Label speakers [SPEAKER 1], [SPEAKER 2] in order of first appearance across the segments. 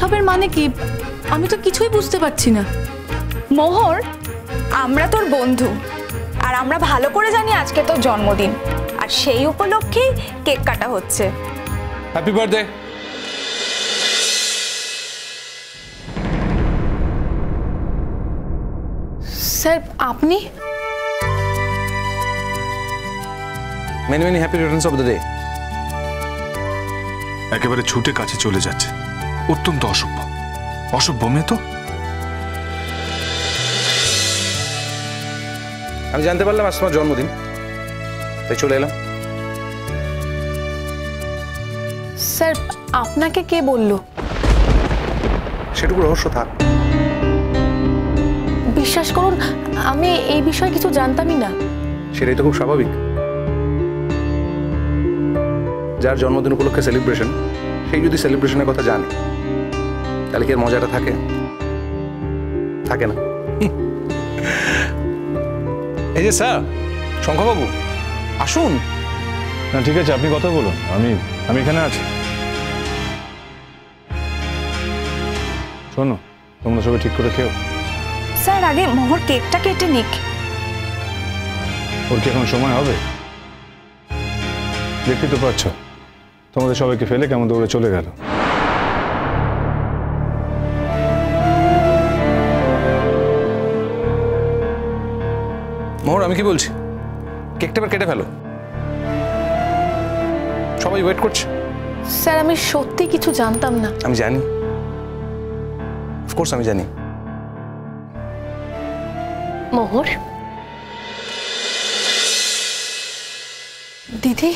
[SPEAKER 1] এসবের মানে কি? আমি তো কিছুই বুঝতে পারছি না।
[SPEAKER 2] মোহর, আমরা তোর বন্ধু, আর আমরা ভালো করে জানি আজকে তোর জন্মদিন, আর সেই উপলক্ষেই কেক কাটা হচ্ছে।
[SPEAKER 3] Happy birthday.
[SPEAKER 1] স্যার আপনি?
[SPEAKER 3] Many many happy Returns of the day.
[SPEAKER 4] একেবারে ছুটে কাছে চলে যাচ্ছে, অত্যন্ত অসভ্য। অসভ্য মেয়ে তো।
[SPEAKER 3] আমি জানতে পারলাম আজ তোমার জন্মদিন, তাই চলে এলাম।
[SPEAKER 1] স্যার আপনাকে কে বললো?
[SPEAKER 3] সেটুকু রহস্য থাক।
[SPEAKER 1] বিশ্বাস করুন, আমি এই বিষয়ে কিছু জানতামই না।
[SPEAKER 3] সেটাই তো খুব স্বাভাবিক। যার জন্মদিন উপলক্ষে সেলিব্রেশন, সেই যদি সেলিব্রেশনের কথা জানে, তাহলে কি এর মজাটা থাকে? থাকে না। এই যে স্যার, শঙ্করবাবু আসুন।
[SPEAKER 4] না ঠিক আছে, আপনি কথা বলুন, আমি এখানে আছি। শোনো, তোমরা সবাই ঠিক করে খেও।
[SPEAKER 2] স্যার আগে মোহর কেকটা কেটে নিক।
[SPEAKER 4] ওর কি এখন সময় হবে? দেখতে তো পাচ্ছ তোমাদের সবাইকে ফেলে কেমন দৌড়ে চলে গেল।
[SPEAKER 3] মোহর, আমি কি বলছি, কেকটা এবার কেটে ফেলো, সবাই ওয়েট করছে।
[SPEAKER 1] স্যার আমি সত্যি কিছু জানতাম না।
[SPEAKER 3] আমি জানি, অফকোর্স আমি জানি।
[SPEAKER 1] মোহর দিদি,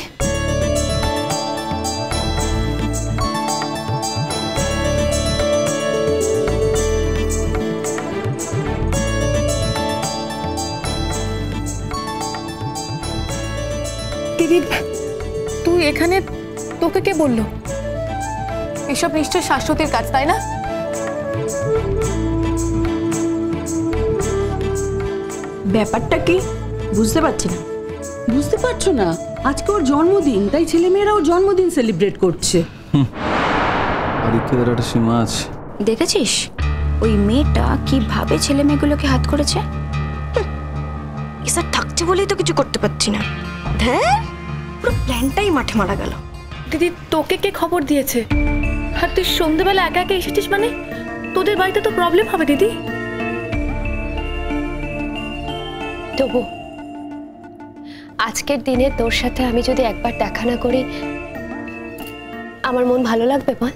[SPEAKER 1] দিদি তুই এখানে? তোকে কে বললো? এসব নিশ্চয় শাশ্বতীর কাজ, তাই না?
[SPEAKER 5] ব্যাপারটা কি বুঝতে পারছি না। বুঝতে পারছো না? আজকে ওর জন্মদিন, তাই ছেলেমেয়েরা ওর জন্মদিন সেলিব্রেট করছে।
[SPEAKER 6] আদিত্যদের একটা সীমা আছে।
[SPEAKER 7] দেখেছিস ওই মেয়েটা কিভাবে ছেলে মেয়েগুলোকে হাত করেছে? এসব থাকছে বলেই তো কিছু করতে পারছি না। হ্যাঁ, পুরো প্ল্যানটাই মাঠে মারা গেল।
[SPEAKER 1] দিদি তোকে কে খবর দিয়েছে? আর তুই সন্ধ্যেবেলা একা একা এসেছিস মানে? তোদের বাড়িতে তো প্রবলেম হবে দিদি।
[SPEAKER 8] তবু আজকের দিনে তোর সাথে আমি যদি একবার দেখা না করি, আমার মন ভালো লাগবে বল?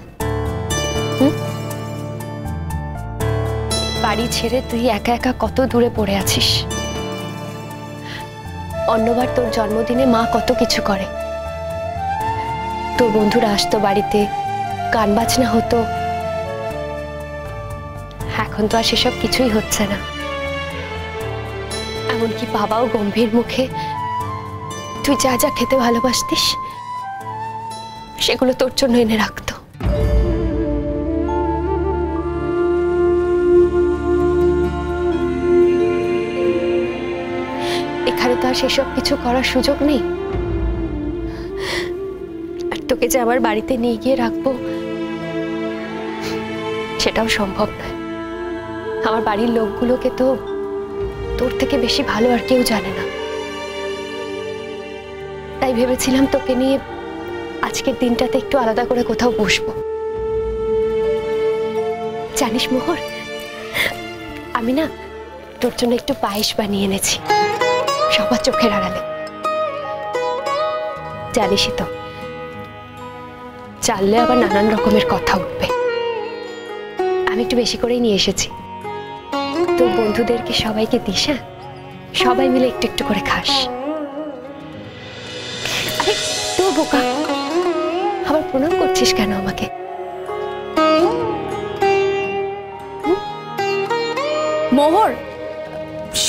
[SPEAKER 8] বাড়ি ছেড়ে তুই একা একা কত দূরে পড়ে আছিস। অন্যবার তোর জন্মদিনে মা কত কিছু করে, তোর বন্ধুরা আসতো বাড়িতে, গান বাজনা হতো। এখন তো আর সেসব কিছুই হচ্ছে না। এমনকি বাবাও গম্ভীর মুখে তুই যা যা খেতে ভালোবাসতিস সেগুলো তোর জন্য এনে রাখতো। এখানে তো আর সেসব কিছু করার সুযোগ নেই। আর তোকে যে আবার বাড়িতে নিয়ে গিয়ে রাখবো সেটাও সম্ভব নয়। আমার বাড়ির লোকগুলোকে তো তোর থেকে বেশি ভালো আর কেউ জানে না। তাই ভেবেছিলাম তোকে নিয়ে আজকের দিনটাতে একটু আলাদা করে কোথাও বসবো। জানিস মোহর, আমি না তোর জন্য একটু পায়েস বানিয়ে এনেছি, সবার চোখের আড়ালে। জানিসই তো, জানলে আবার নানান রকমের কথা উঠবে। আমি একটু বেশি করেই নিয়ে এসেছি। তোর বন্ধুদেরকে সবাইকে দিস, হ্যাঁ? সবাই মিলে একটু একটু করে খাস। আরে তোর বোকা, আবার প্রণাম করছিস কেন আমাকে?
[SPEAKER 2] মোহর,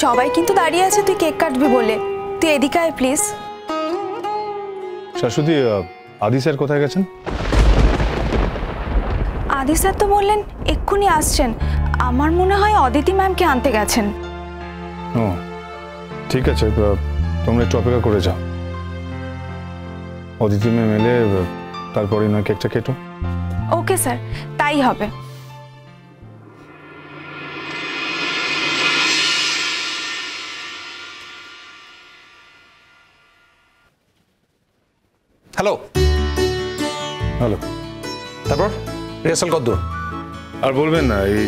[SPEAKER 2] সবাই কিন্তু দাঁড়িয়ে আছে তুই কেক কাটবি বলে। তুই এদিকে আয় প্লিজ।
[SPEAKER 4] শাশ্বতী, আদি স্যার কোথায় গেছেন?
[SPEAKER 2] আদি স্যার তো বললেন এক্ষুনি আসছেন। আমার মনে হয় অদিতি ম্যামকে আনতে গেছেন।
[SPEAKER 4] ও ঠিক আছে, তোমরা একটু অপেক্ষা করে যাও। অদিতি ম্যাম এলে তারপরে নয় কেকটা কেটো।
[SPEAKER 2] ওকে স্যার, তাই হবে।
[SPEAKER 3] Hello
[SPEAKER 4] hello.
[SPEAKER 3] তারপর রিহার্সাল কদ্দূর?
[SPEAKER 4] আর বলবেন না, এই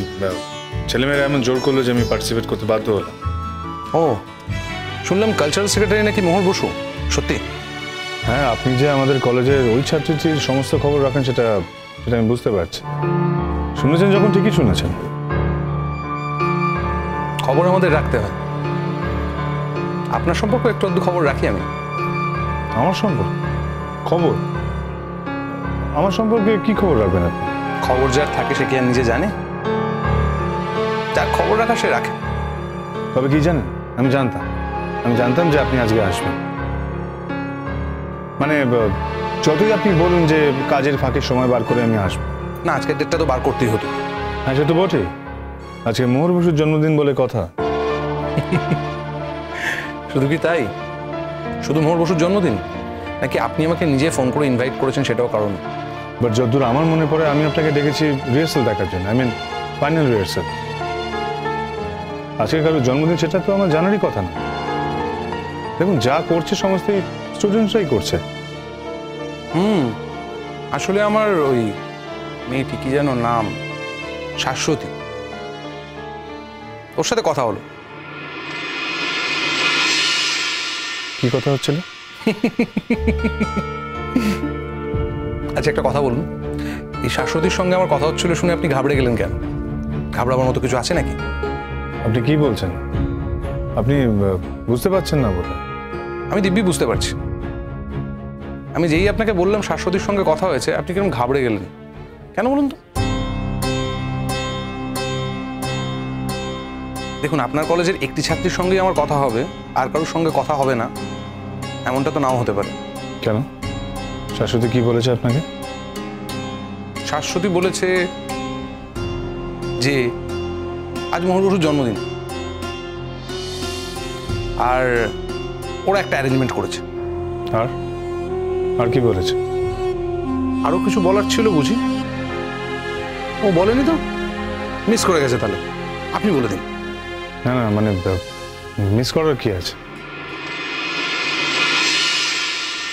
[SPEAKER 4] ছেলেমেয়েরা এমন জোর করলো যে আমি পার্টিসিপেট করতে বাধ্য হলাম।
[SPEAKER 3] ও, শুনলাম কালচারাল সেক্রেটারি নাকি মোহর বসু, সত্যি?
[SPEAKER 4] হ্যাঁ, আপনি যে আমাদের কলেজের ওই ছাত্রীটির সমস্ত খবর রাখেন সেটা আমি বুঝতে পারছি। শুনেছেন যখন ঠিকই শুনেছেন।
[SPEAKER 3] খবর আমাদের রাখতে হয়। আপনার সম্পর্কে একটু আধটু খবর রাখি আমি।
[SPEAKER 4] আমার সম্পর্কে খবর? আমার সম্পর্কে কি খবর রাখবেন আপনি?
[SPEAKER 3] খবর যার থাকে সে কি আর নিজে জানে? যার খবর রাখা সে রাখে।
[SPEAKER 4] তবে কি জানেন, আমি জানতাম যে আপনি আজকে আসবেন। মানে যতই আপনি বলুন যে কাজের ফাঁকে সময় বার করে আমি আসবো
[SPEAKER 3] না, আজকের ডেটটা তো বার করতেই হতো।
[SPEAKER 4] হ্যাঁ, সে তো বটেই। আজকে মোহর বসুর জন্মদিন বলে কথা।
[SPEAKER 3] শুধু কি তাই? শুধু মোহর বসুর জন্মদিন, নাকি আপনি আমাকে নিজে ফোন করে ইনভাইট করেছেন সেটাও কারণ?
[SPEAKER 4] বাট যতদূর আমার মনে পড়ে আমি আপনাকে ডেকেছি রিহার্সাল দেখার জন্য, ফাইনাল রিহার্সাল। আজকে কারোর জন্মদিন সেটা তো আমার জানারই কথা না। দেখুন, যা করছে সমস্ত স্টুডেন্টসরাই করছে।
[SPEAKER 3] আসলে আমার ওই মেয়েটি কি যেন নাম, শাশ্বতী, ওর সাথে কথা হলো।
[SPEAKER 4] কি কথা হচ্ছিল?
[SPEAKER 3] আচ্ছা, একটা কথা বলুন, এই শাশ্বতীর সঙ্গে আমার কথা হচ্ছিল শুনে আপনি ঘাবড়ে গেলেন কেন? ঘাবড়াবার মতো কিছু আছে নাকি?
[SPEAKER 4] আপনি কি বলছেন? আপনি বুঝতে পারছেন না বলে?
[SPEAKER 3] আমি দিব্যি বুঝতে পারছি। আমি যেই আপনাকে বললাম শাশ্বতীর সঙ্গে কথা হয়েছে, আপনি কিরকম ঘাবড়ে গেলেন কেন বলুন তো? দেখুন, আপনার কলেজের একটি ছাত্রীর সঙ্গেই আমার কথা হবে, আর কারোর সঙ্গে কথা হবে না, এমনটা তো নাও হতে পারে।
[SPEAKER 4] কেন? শাশ্বতী কি বলেছে আপনাকে?
[SPEAKER 3] শাশ্বতী বলেছে যে আজ মোহর বসুর জন্মদিন, আর ওরা একটা অ্যারেঞ্জমেন্ট করেছে।
[SPEAKER 4] আর কি বলেছে?
[SPEAKER 3] আরো কিছু বলার ছিল বুঝি, ও বলেনি তো, মিস করে গেছে। তাহলে আপনি বলে দিন।
[SPEAKER 4] না না, মানে মিস করার কি আছে?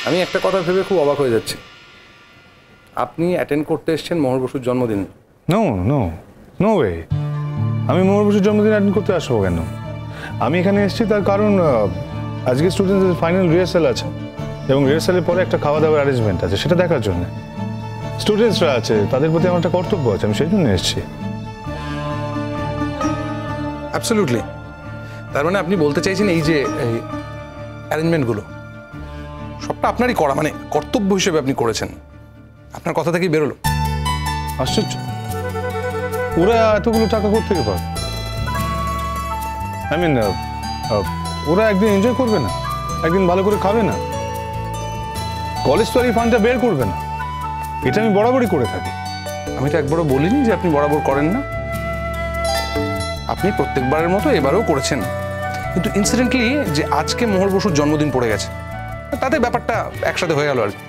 [SPEAKER 3] আমি একটা কথা ভেবে খুব অবাক হয়ে যাচ্ছি। আপনি অ্যাটেন্ড করতে এসেছেন মোহর বসুর জন্মদিন?
[SPEAKER 4] No no no way. আমি মোহর বসুর জন্মদিন অ্যাটেন্ড করতে আসবো কেন? আমি এখানে এসেছি তার কারণ আজকে স্টুডেন্টদের ফাইনাল রিহার্সাল আছে, এবং রিহার্সালের পরে একটা খাওয়া দাওয়ার অ্যারেঞ্জমেন্ট আছে, সেটা দেখার জন্য। স্টুডেন্টসরা আছে, তাদের প্রতি আমার একটা কর্তব্য আছে, আমি সেই জন্য এসেছি।
[SPEAKER 3] অ্যাবসলিউটলি। তার মানে আপনি বলতে চাইছেন এই যে অ্যারেঞ্জমেন্টগুলো সবটা আপনারই করা, মানে কর্তব্য হিসেবে আপনি করেছেন? আপনার কথা থেকেই বেরোলো।
[SPEAKER 4] আশ্চর্য, ওরা এতগুলো টাকা কোত্থেকে পাবে? ওরা একদিন এনজয় করবে না? একদিন ভালো করে খাবে না? কলেজ তো আর এই ফান্ডটা বের করবে না। এটা আমি বরাবরই করে থাকি।
[SPEAKER 3] আমি তো একবারও বলিনি যে আপনি বরাবর করেন না। আপনি প্রত্যেকবারের মতো এবারেও করেছেন, কিন্তু ইনসিডেন্টলি যে আজকে মোহর বসুর জন্মদিন পড়ে গেছে, তাতে ব্যাপারটা একসাথে হয়ে গেল আর কি।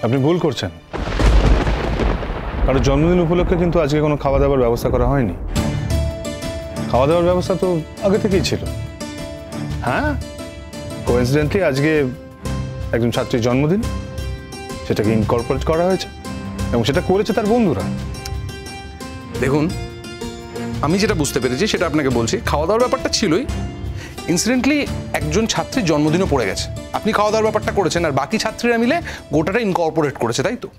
[SPEAKER 4] আপনি ভুল করছেন। কারণ জন্মদিন উপলক্ষে কিন্তু আজকে কোনো খাওয়া দাওয়ার ব্যবস্থা করা হয়নি। খাওয়া দাওয়ার ব্যবস্থা তো আগে থেকেই ছিল। হ্যাঁ, কোইন্সিডেন্টলি আজকে একজন ছাত্রীর জন্মদিন, সেটাকে ইনকর্পোরেট করা হয়েছে, এবং সেটা করেছে তার বন্ধুরা।
[SPEAKER 3] দেখুন, আমি যেটা বুঝতে পেরেছি সেটা আপনাকে বলছি। খাওয়া দাওয়ার ব্যাপারটা ছিলই, ইনসিডেন্টলি একজন ছাত্রীর জন্মদিনও পড়ে গেছে। আপনি খাওয়া দাওয়ার ব্যাপারটা করেছেন, আর বাকি ছাত্রীরা মিলে গোটাটা ইনকর্পোরেট করেছে, তাই তো?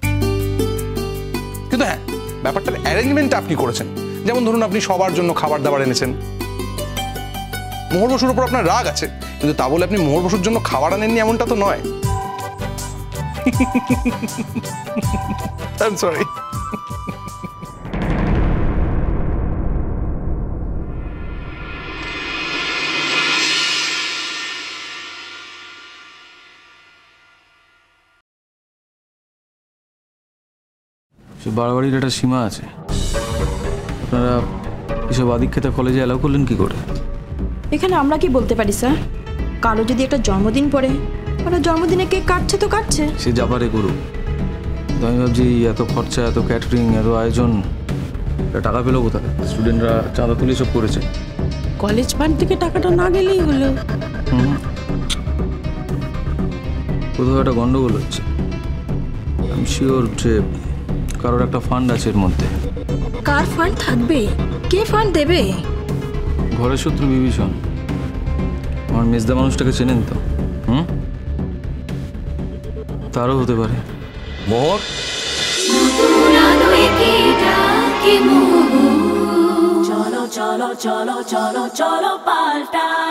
[SPEAKER 3] কিন্তু হ্যাঁ, ব্যাপারটার অ্যারেঞ্জমেন্টটা আপনি করেছেন। যেমন ধরুন, আপনি সবার জন্য খাবার দাবার এনেছেন। মোহর বসুর উপর আপনার রাগ আছে, কিন্তু তা বলে আপনি মোহর বসুর জন্য খাবার আনেননি এমনটা তো নয়। I'm sorry.
[SPEAKER 6] সে বাড়াবাড়ির একটা সীমা আছে। আপনারা এসব আদিক্ষেতা কলেজে অ্যালাউ করলেন কি করে?
[SPEAKER 9] এখানে আমরা কি বলতে পারি স্যার? কারো যদি একটা জন্মদিন পড়ে, ওরা জন্মদিনে কেক কাটছে তো কাটছে,
[SPEAKER 6] সে যাবারে করুক। তো আমি ভাবছি এত খরচা, এত ক্যাটারিং, এত আয়োজন, টাকা পেলো কোথায়? স্টুডেন্টরা চাঁদা তুলে সব করেছে।
[SPEAKER 5] কলেজ ফান্ড থেকে টাকাটা না গেলেই হলো।
[SPEAKER 6] কোথাও একটা গন্ডগোল হচ্ছে। আমি শিওর যে কারোর একটা ফান্ড আছে এর মধ্যে।
[SPEAKER 9] কার ফান্ড থাকবে? কে ফান্ড দেবে?
[SPEAKER 6] ঘরের শত্রু বিভীষণ। আমার মেজদা মানুষটাকে চেনেন তো? তারও হতে পারে।
[SPEAKER 3] মোহর,
[SPEAKER 10] চলো চলো চলো চলো চলো পাল্টাই।